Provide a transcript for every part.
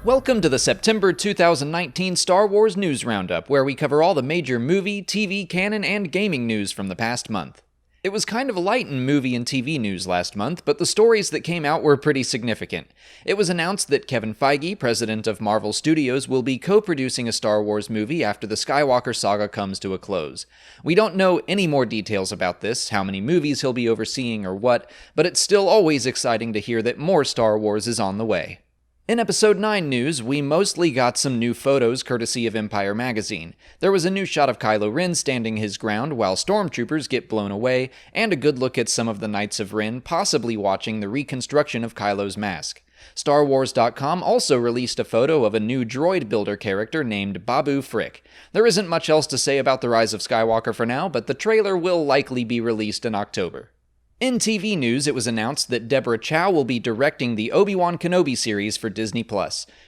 Welcome to the September 2019 Star Wars News Roundup, where we cover all the major movie, TV, canon, and gaming news from the past month. It was kind of light in movie and TV news last month, but the stories that came out were pretty significant. It was announced that Kevin Feige, president of Marvel Studios, will be co-producing a Star Wars movie after the Skywalker saga comes to a close. We don't know any more details about this, how many movies he'll be overseeing or what, but it's still always exciting to hear that more Star Wars is on the way. In Episode 9 news, we mostly got some new photos courtesy of Empire magazine. There was a new shot of Kylo Ren standing his ground while stormtroopers get blown away, and a good look at some of the Knights of Ren possibly watching the reconstruction of Kylo's mask. StarWars.com also released a photo of a new droid builder character named Babu Frick. There isn't much else to say about the Rise of Skywalker for now, but the trailer will likely be released in October. In TV news, it was announced that Debra Chau will be directing the Obi-Wan Kenobi series for Disney+.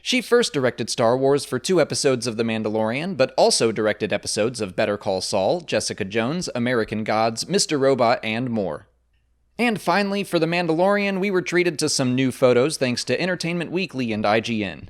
She first directed Star Wars for 2 episodes of The Mandalorian, but also directed episodes of Better Call Saul, Jessica Jones, American Gods, Mr. Robot, and more. And finally, for The Mandalorian, we were treated to some new photos thanks to Entertainment Weekly and IGN.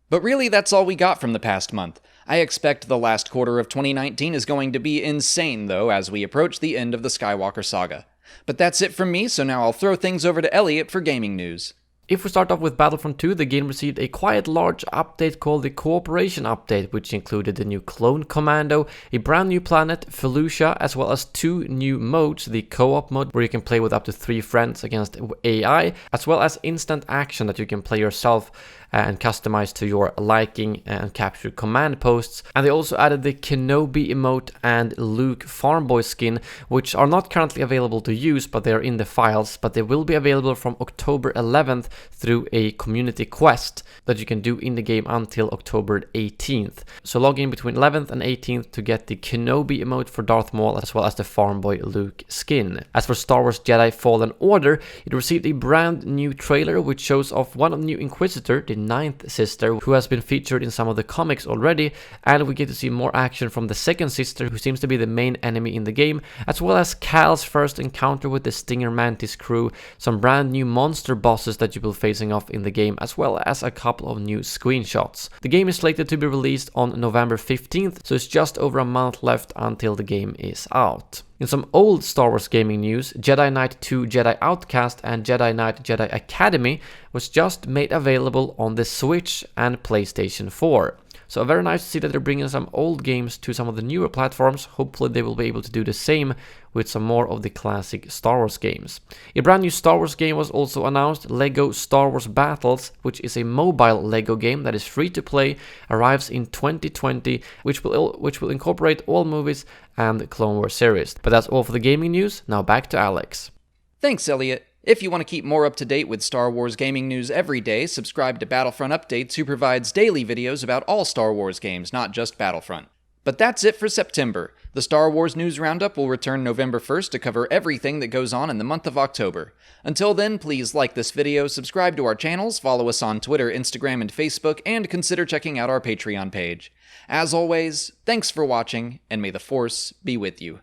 But really, that's all we got from the past month. I expect the last quarter of 2019 is going to be insane, though, as we approach the end of the Skywalker saga. But that's it from me, so now I'll throw things over to Elliot for gaming news. If we start off with Battlefront 2, the game received a quite large update called the Cooperation Update, which included the new Clone Commando, a brand new planet, Felucia, as well as 2 new modes, the co-op mode, where you can play with up to 3 friends against AI, as well as instant action that you can play yourself and customize to your liking and capture command posts. And they also added the Kenobi emote and Luke Farmboy skin, which are not currently available to use, but they are in the files, but they will be available from October 11th through a community quest that you can do in the game until October 18th. So log in between 11th and 18th to get the Kenobi emote for Darth Maul, as well as the Farmboy Luke skin. As for Star Wars Jedi Fallen Order, it received a brand new trailer which shows off one of the new Inquisitor, the 9th sister, who has been featured in some of the comics already, and we get to see more action from the 2nd sister, who seems to be the main enemy in the game, as well as Cal's first encounter with the Stinger Mantis crew, some brand new monster bosses that you will be facing off in the game, as well as a couple of new screenshots. The game is slated to be released on November 15th, so it's just over a month left until the game is out. In some old Star Wars gaming news, Jedi Knight 2 Jedi Outcast and Jedi Knight Jedi Academy was just made available on the Switch and PlayStation 4. So very nice to see that they're bringing some old games to some of the newer platforms. Hopefully they will be able to do the same with some more of the classic Star Wars games. A brand new Star Wars game was also announced, LEGO Star Wars Battles, which is a mobile LEGO game that is free to play, arrives in 2020, which will incorporate all movies and the Clone Wars series. But that's all for the gaming news. Now back to Alex. Thanks, Elliot. If you want to keep more up to date with Star Wars gaming news every day, subscribe to Battlefront Updates, who provides daily videos about all Star Wars games, not just Battlefront. But that's it for September. The Star Wars News Roundup will return November 1st to cover everything that goes on in the month of October. Until then, please like this video, subscribe to our channels, follow us on Twitter, Instagram, and Facebook, and consider checking out our Patreon page. As always, thanks for watching, and may the Force be with you.